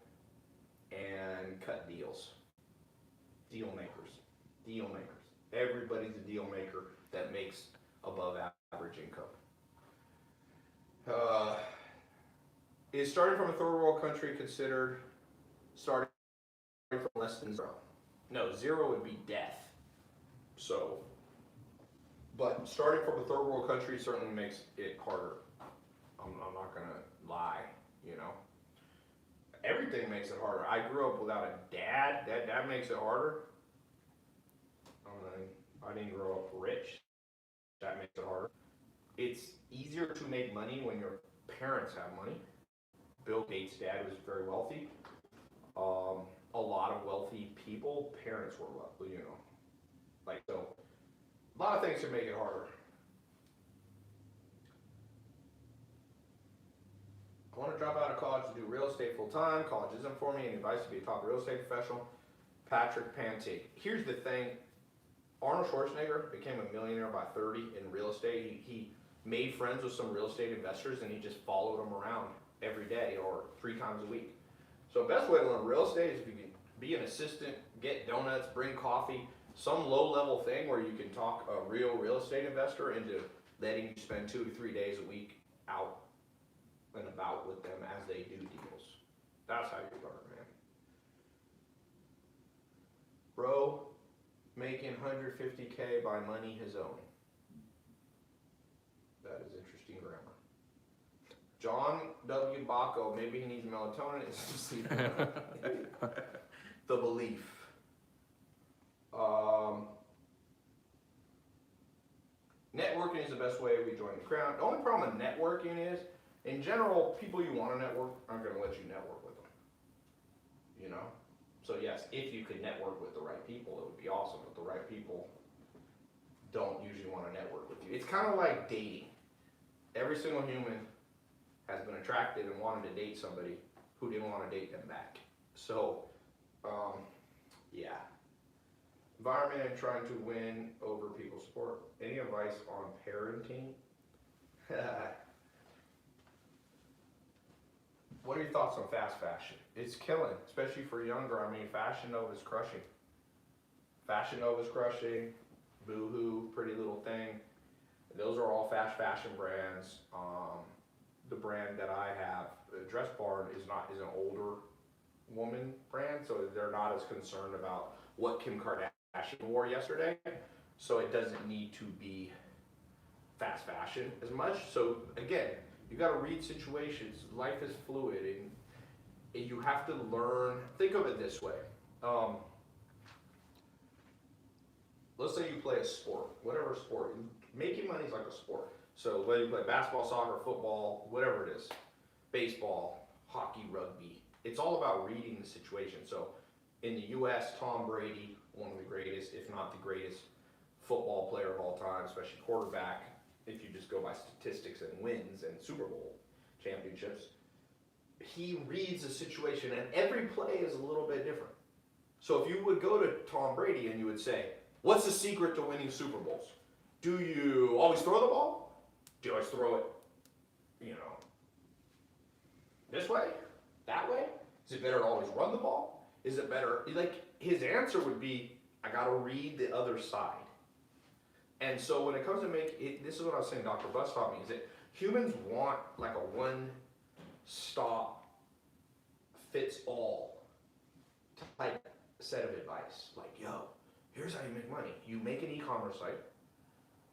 and cut deals. Deal makers. Everybody's a deal maker. that makes above average income. Is starting from a third world country considered starting from less than zero? No, zero would be death. So, but starting from a third world country certainly makes it harder. I'm not gonna lie, you know. Everything makes it harder. I grew up without a dad. That makes it harder. I didn't grow up rich. That makes it harder. It's easier to make money when your parents have money. Bill Gates' dad was very wealthy. A lot of wealthy people, parents were wealthy, you know. Like, so, a lot of things can make it harder. I want to drop out of college to do real estate full time. College isn't for me. Any advice to be a top real estate professional? Patrick Pantig. Here's the thing. Arnold Schwarzenegger became a millionaire by 30 in real estate. He made friends with some real estate investors and he just followed them around every day or 3 times a week. So best way to learn real estate is if you can be an assistant, get donuts, bring coffee, some low-level thing where you can talk a real estate investor into letting you spend 2 to 3 days a week out and about with them as they do deals. That's how you learn, man. Bro, making 150K by money his own. That is interesting grammar. John W. Bacco, maybe he needs melatonin. It's just sleep. The belief. Networking is the best way we join the crowd. The only problem with networking is, in general, people you want to network aren't going to let you network with them. You know? So yes, if you could network with the right people, it would be awesome, but the right people don't usually want to network with you. It's kind of like dating. Every single human has been attracted and wanted to date somebody who didn't want to date them back. So, yeah. Environment and trying to win over people's support. Any advice on parenting? What are your thoughts on fast fashion? It's killing, especially for younger. I mean, Fashion Nova is crushing. Fashion Nova is crushing. Boohoo, Pretty Little Thing. Those are all fast fashion brands. The brand that I have, Dress Barn, is an older woman brand, so they're not as concerned about what Kim Kardashian wore yesterday. So it doesn't need to be fast fashion as much. So again, you got to read situations. Life is fluid, and you have to learn. Think of it this way. Let's say you play a sport, whatever sport. Making money is like a sport. So whether you play basketball, soccer, football, whatever it is, baseball, hockey, rugby, it's all about reading the situation. So in the U.S., Tom Brady, one of the greatest, if not the greatest, football player of all time, especially quarterback, if you just go by statistics and wins and Super Bowl championships, he reads the situation, and every play is a little bit different. So if you would go to Tom Brady and you would say, what's the secret to winning Super Bowls? Do you always throw the ball? Do you always throw it, you know, this way? That way? Is it better to always run the ball? Is it better, like, his answer would be, I gotta read the other side. And so when it comes to this is what I was saying Dr. Buss taught me, is that humans want like a one-stop, fits-all type set of advice. Like, yo, here's how you make money. You make an e-commerce site,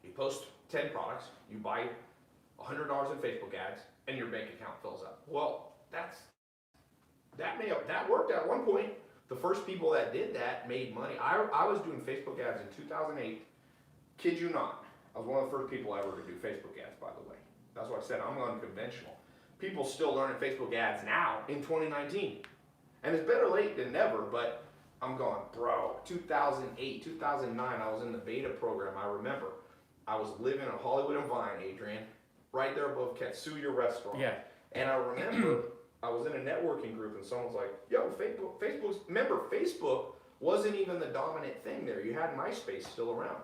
you post 10 products, you buy $100 in Facebook ads, and your bank account fills up. Well, that worked at one point. The first people that did that made money. I was doing Facebook ads in 2008. Kid you not. I was one of the first people ever to do Facebook ads, by the way. That's why I said I'm unconventional. People still learning Facebook ads now in 2019. And it's better late than never, but I'm going, bro, 2008, 2009, I was in the beta program, I remember. I was living in Hollywood and Vine, Adrian, right there above Katsuya Restaurant. Yeah. And I remember I was in a networking group and someone's like, yo, Facebook wasn't even the dominant thing there. You had MySpace still around.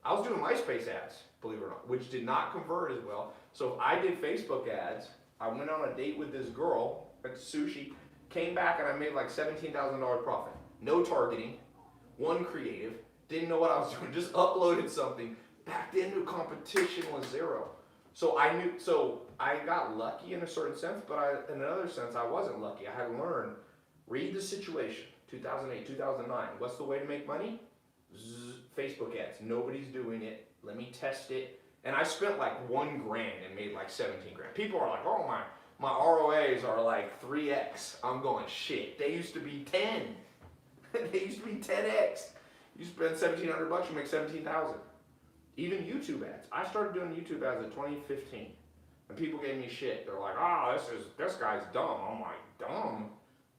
I was doing MySpace ads, believe it or not, which did not convert as well. So if I did Facebook ads, I went on a date with this girl at sushi, came back and I made like $17,000 profit. No targeting, one creative, didn't know what I was doing, just uploaded something, Back then, the competition was zero. So I got lucky in a certain sense, but in another sense, I wasn't lucky. I had to learn, read the situation, 2008, 2009. What's the way to make money? Facebook ads. Nobody's doing it. Let me test it. And I spent like $1,000 and made like 17 grand. People are like, oh my ROAs are like 3x. I'm going, shit, they used to be 10. They used to be 10x. You spend $1,700, you make 17,000. Even YouTube ads. I started doing YouTube ads in 2015, and people gave me shit. They're like, this guy's dumb. I'm like, dumb?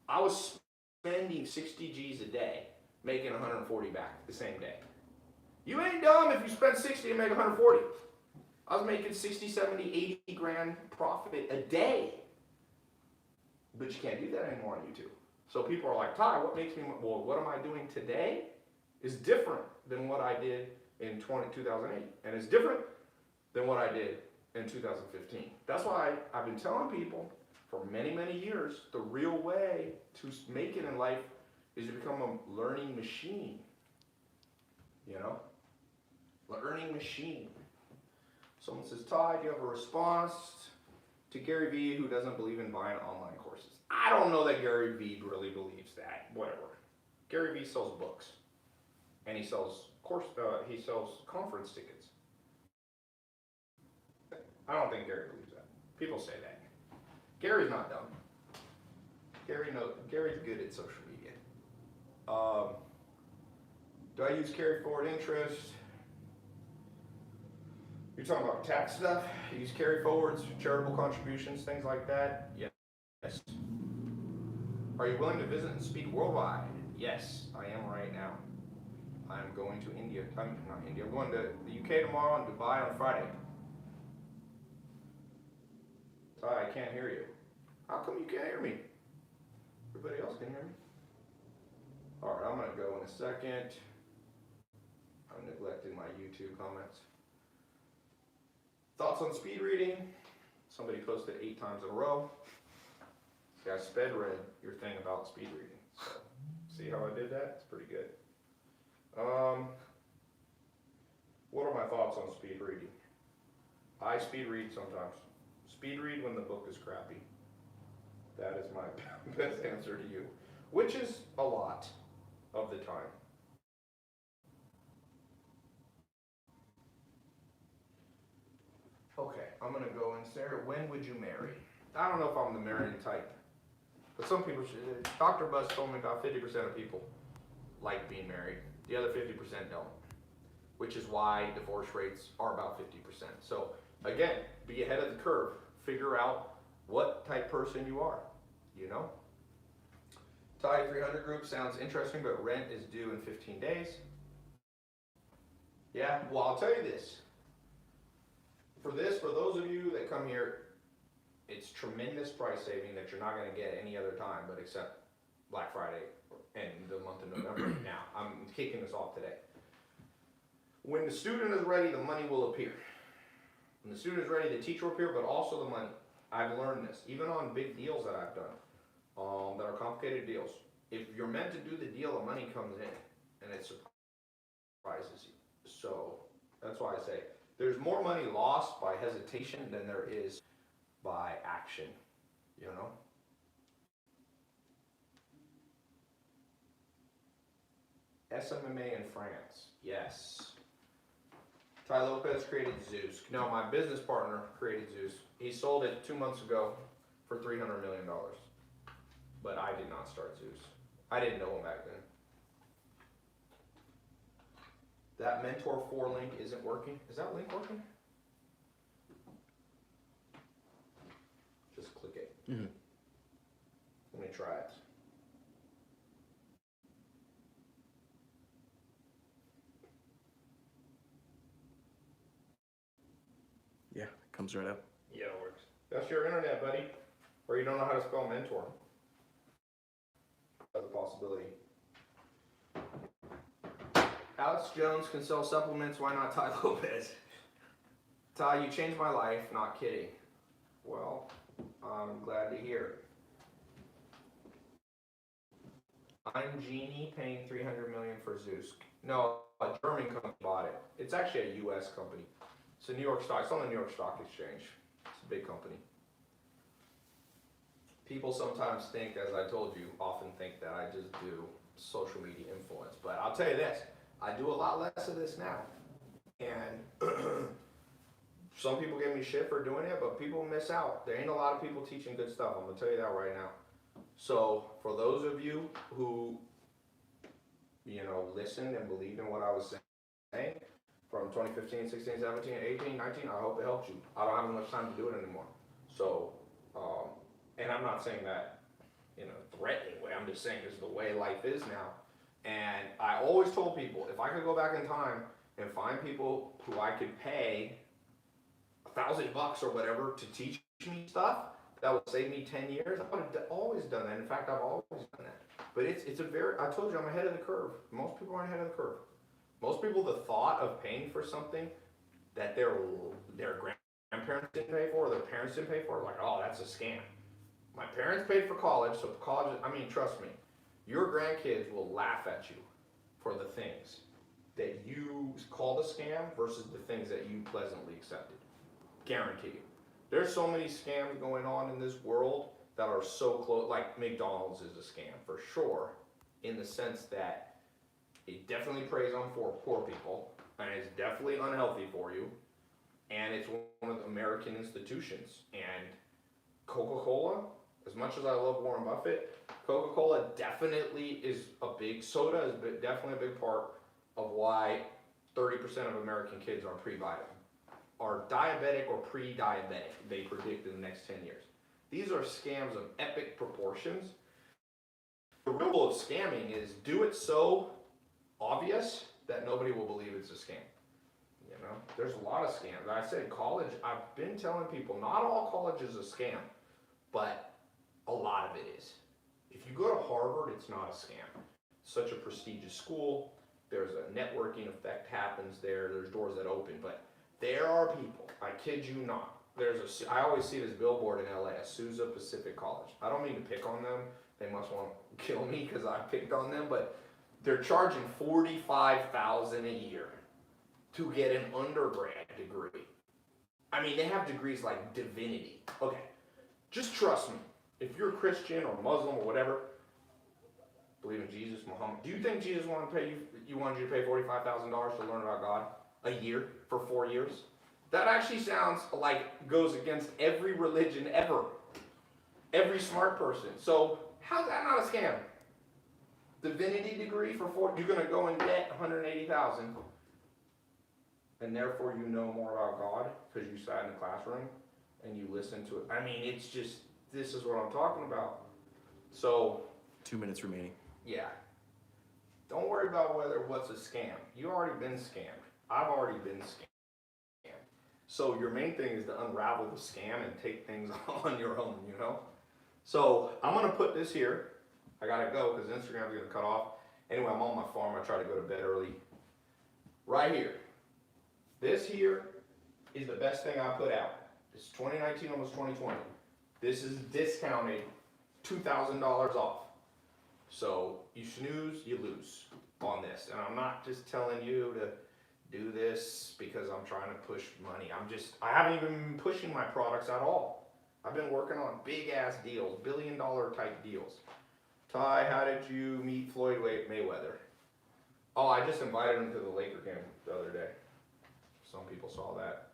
I was spending 60 G's a day, making 140 back the same day. You ain't dumb if you spend 60 and make 140. I was making 60, 70, 80 grand profit a day. But you can't do that anymore on YouTube. So people are like, Ty, what makes me, well, what am I doing today is different than what I did in 2008. And it's different than what I did in 2015. That's why I've been telling people for many, many years, the real way to make it in life is to become a learning machine. You know? Learning machine. Someone says, Ty, do you have a response to Gary Vee who doesn't believe in buying online courses? I don't know that Gary Vee really believes that. Whatever. Gary Vee sells books. And he sells conference tickets. I don't think Gary believes that. People say that. Gary's not dumb. Gary's good at social media. Do I use carry forward interest? You're talking about tax stuff? You use carry forwards, charitable contributions, things like that? Yes. Are you willing to visit and speak worldwide? Yes, I am right now. I'm going to India. I'm going to the UK tomorrow and Dubai on Friday. Ty, I can't hear you. How come you can't hear me? Everybody else can hear me. All right, I'm going to go in a second. I'm neglecting my YouTube comments. Thoughts on speed reading? Somebody posted 8 times in a row. See, I sped read your thing about speed reading. So, see how I did that? It's pretty good. What are my thoughts on speed reading? I speed read sometimes. Speed read when the book is crappy. That is my best answer to you, which is a lot of the time. Okay, I'm gonna go in, Sarah. When would you marry? I don't know if I'm the marrying type, but some people should. Dr. Buzz told me about 50% of people like being married. The other 50% don't, which is why divorce rates are about 50%. So again, be ahead of the curve. Figure out what type person you are, you know? Ty 300 group sounds interesting, but rent is due in 15 days. Yeah, well, I'll tell you this. For those of you that come here, it's tremendous price saving that you're not going to get any other time but except Black Friday and the month of November. Now, I'm kicking this off today. When the student is ready, the money will appear. When the student is ready, the teacher will appear, but also the money. I've learned this, even on big deals that I've done, that are complicated deals. If you're meant to do the deal, the money comes in, and it surprises you. So, that's why I say, there's more money lost by hesitation than there is by action, you know? SMMA in France, yes. Ty Lopez created Zeus. No, my business partner created Zeus. He sold it 2 months ago for $300 million. But I did not start Zeus. I didn't know him back then. That Mentor 4 link isn't working. Is that link working? Just click it. Mm-hmm. Let me try it. Yeah, it comes right up. Yeah, it works. That's your internet, buddy. Or you don't know how to spell mentor. That's a possibility. Alex Jones can sell supplements. Why not Ty Lopez? Ty, you changed my life. Not kidding. Well, I'm glad to hear. I'm Genie paying 300 million for Zeus. No, a German company bought it. It's actually a U.S. company. It's a New York stock. It's on the New York Stock Exchange. It's a big company. People sometimes think, as I told you, often think that I just do social media influence. But I'll tell you this, I do a lot less of this now. And some people give me shit for doing it, but people miss out. There ain't a lot of people teaching good stuff. I'm gonna tell you that right now. So for those of you who, listened and believed in what I was saying from 2015, 16, 17, 18, 19, I hope it helped you. I don't have as much time to do it anymore. So, and I'm not saying that in a threatening way. I'm just saying this is the way life is now. And I always told people, if I could go back in time and find people who I could pay $1,000 or whatever to teach me stuff that would save me 10 years, I would have always done that. In fact, I've always done that. But I told you, I'm ahead of the curve. Most people aren't ahead of the curve. Most people, the thought of paying for something that their grandparents didn't pay for, or their parents didn't pay for, like, oh, that's a scam. My parents paid for college, so college, trust me, your grandkids will laugh at you for the things that you called a scam versus the things that you pleasantly accepted. Guarantee you. There's so many scams going on in this world that are so close, like McDonald's is a scam for sure, in the sense that it definitely preys on poor people, and it's definitely unhealthy for you, and it's one of the American institutions. And Coca-Cola, as much as I love Warren Buffett, Coca-Cola definitely is soda is definitely a big part of why 30% of American kids are are diabetic or pre-diabetic, they predict in the next 10 years. These are scams of epic proportions. The real goal of scamming is do it so obvious that nobody will believe it's a scam. There's a lot of scams. I said college, I've been telling people, not all college is a scam, but a lot of it is. If you go to Harvard, it's not a scam. It's such a prestigious school. There's a networking effect happens there. There's doors that open, but there are people, I kid you not. I always see this billboard in LA, Azusa Pacific College. I don't mean to pick on them. They must want to kill me because I picked on them, but they're charging $45,000 a year to get an undergrad degree. They have degrees like divinity. Okay, just trust me. If you're a Christian or Muslim or whatever, believe in Jesus, Muhammad, do you think Jesus wanted you to pay $45,000 to learn about God a year for 4 years? That actually sounds like goes against every religion ever. Every smart person. So how's that not a scam? Divinity degree for you're gonna go and get $180,000, and therefore you know more about God because you sat in the classroom and you listened to it. It's just, this is what I'm talking about. So 2 minutes remaining. yeah. Don't worry about what's a scam. You already been scammed. I've already been scammed. So your main thing is to unravel the scam and take things on your own, So I'm gonna put this here. I gotta go because Instagram's gonna cut off. Anyway, I'm on my farm. I try to go to bed early. Right here. This here is the best thing I put out. It's 2019, almost 2020. This is discounted $2,000 off. So you snooze, you lose on this. And I'm not just telling you to do this because I'm trying to push money. I haven't even been pushing my products at all. I've been working on big ass deals, $1 billion type deals. Ty, how did you meet Floyd Mayweather? Oh, I just invited him to the Laker game the other day. Some people saw that.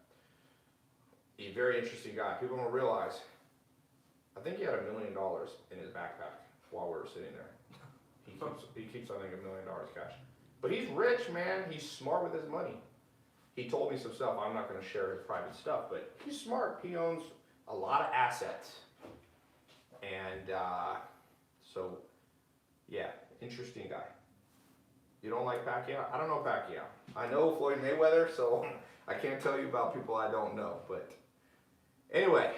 He's a very interesting guy. People don't realize, I think he had $1 million in his backpack while we were sitting there. He keeps I think $1 million cash. But he's rich, man. He's smart with his money. He told me some stuff. I'm not going to share his private stuff, but he's smart. He owns a lot of assets. And so, yeah, interesting guy. You don't like Pacquiao? I don't know Pacquiao. I know Floyd Mayweather, so I can't tell you about people I don't know. But anyway,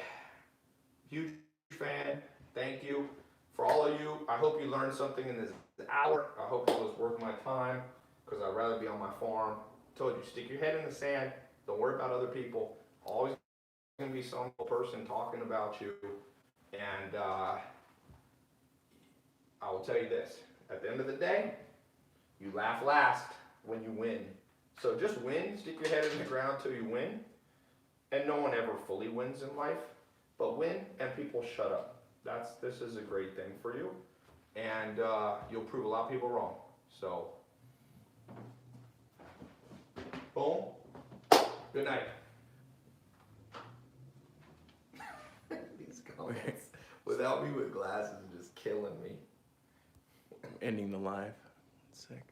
huge fan. Thank you. For all of you, I hope you learned something in this hour. I hope it was worth my time because I'd rather be on my farm. I told you, stick your head in the sand. Don't worry about other people. Always going to be some person talking about you. And I will tell you this. At the end of the day, you laugh last when you win. So just win, stick your head in the ground till you win. And no one ever fully wins in life, but win and people shut up. This is a great thing for you. And you'll prove a lot of people wrong. So, boom. Good night. These comments without me with glasses is just killing me. I'm ending the live. Sick.